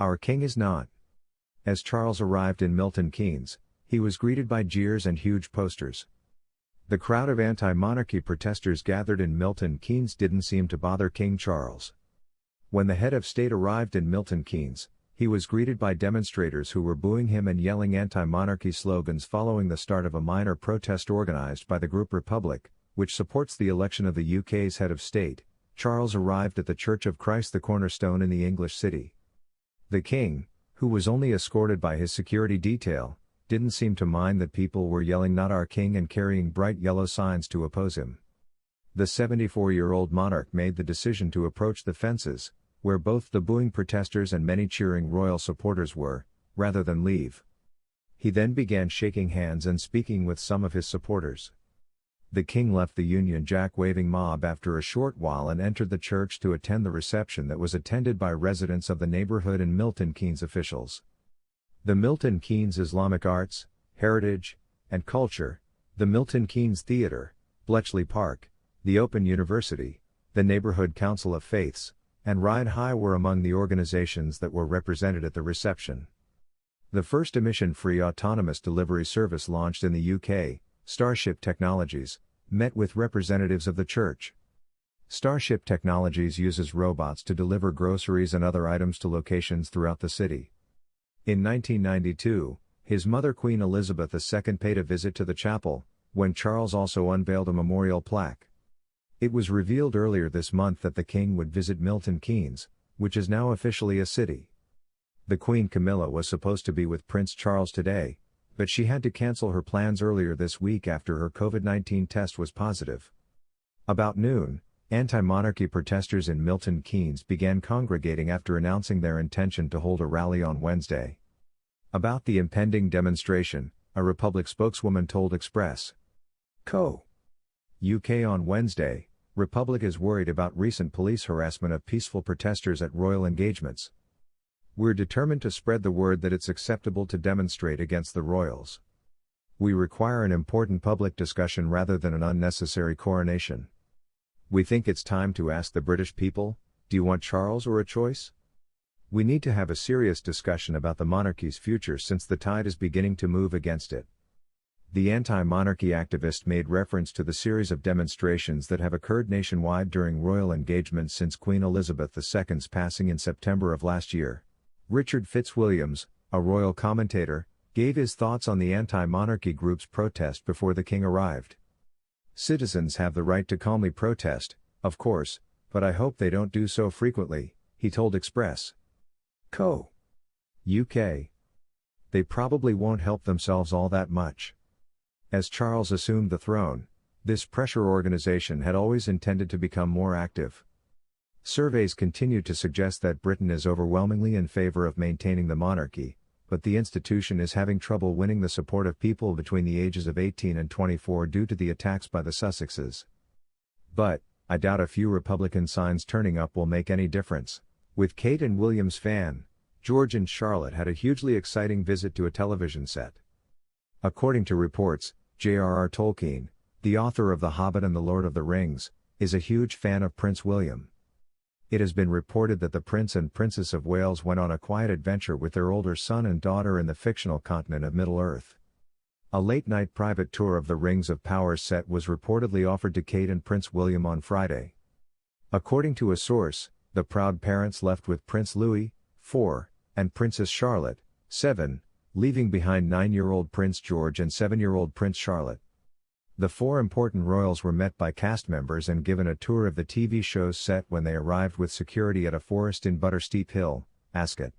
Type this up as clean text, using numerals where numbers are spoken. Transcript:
Our king is not. As Charles arrived in Milton Keynes, he was greeted by jeers and huge posters. The crowd of anti-monarchy protesters gathered in Milton Keynes didn't seem to bother King Charles. When the head of state arrived in Milton Keynes, he was greeted by demonstrators who were booing him and yelling anti-monarchy slogans following the start of a minor protest organized by the group Republic, which supports the election of the UK's head of state. Charles arrived at the Church of Christ the Cornerstone in the English city. The king, who was only escorted by his security detail, didn't seem to mind that people were yelling "Not Our King" and carrying bright yellow signs to oppose him. The 74-year-old monarch made the decision to approach the fences, where both the booing protesters and many cheering royal supporters were, rather than leave. He then began shaking hands and speaking with some of his supporters. The king left the Union Jack-waving mob after a short while and entered the church to attend the reception that was attended by residents of the neighborhood and Milton Keynes officials. The Milton Keynes Islamic Arts, Heritage, and Culture, the Milton Keynes Theatre, Bletchley Park, the Open University, the Neighborhood Council of Faiths, and Ride High were among the organizations that were represented at the reception. The first emission-free autonomous delivery service launched in the UK, Starship Technologies, met with representatives of the church. Starship Technologies uses robots to deliver groceries and other items to locations throughout the city. In 1992, his mother Queen Elizabeth II paid a visit to the chapel, when Charles also unveiled a memorial plaque. It was revealed earlier this month that the king would visit Milton Keynes, which is now officially a city. The Queen Camilla was supposed to be with Prince Charles today, but she had to cancel her plans earlier this week after her COVID-19 test was positive. About noon, anti-monarchy protesters in Milton Keynes began congregating after announcing their intention to hold a rally on Wednesday. About the impending demonstration, a Republic spokeswoman told Express. Co. UK on Wednesday, Republic is worried about recent police harassment of peaceful protesters at royal engagements. We're determined to spread the word that it's acceptable to demonstrate against the royals. We require an important public discussion rather than an unnecessary coronation. We think it's time to ask the British people, do you want Charles or a choice? We need to have a serious discussion about the monarchy's future since the tide is beginning to move against it. The anti-monarchy activist made reference to the series of demonstrations that have occurred nationwide during royal engagements since Queen Elizabeth II's passing in September of last year. Richard Fitzwilliams, a royal commentator, gave his thoughts on the anti-monarchy group's protest before the king arrived. Citizens have the right to calmly protest, of course, but I hope they don't do so frequently, he told Express. Co. UK. They probably won't help themselves all that much. As Charles assumed the throne, this pressure organization had always intended to become more active. Surveys continue to suggest that Britain is overwhelmingly in favor of maintaining the monarchy, but the institution is having trouble winning the support of people between the ages of 18 and 24 due to the attacks by the Sussexes. But, I doubt a few Republican signs turning up will make any difference. With Kate and William's fan, George and Charlotte had a hugely exciting visit to a television set. According to reports, J.R.R. Tolkien, the author of The Hobbit and The Lord of the Rings, is a huge fan of Prince William. It has been reported that the Prince and Princess of Wales went on a quiet adventure with their older son and daughter in the fictional continent of Middle-earth. A late-night private tour of the Rings of Power set was reportedly offered to Kate and Prince William on Friday. According to a source, the proud parents left with Prince Louis, 4, and Princess Charlotte, 7, leaving behind 9-year-old Prince George and 7-year-old Prince Charlotte. The four important royals were met by cast members and given a tour of the TV show's set when they arrived with security at a forest in Buttersteep Hill, Ascot.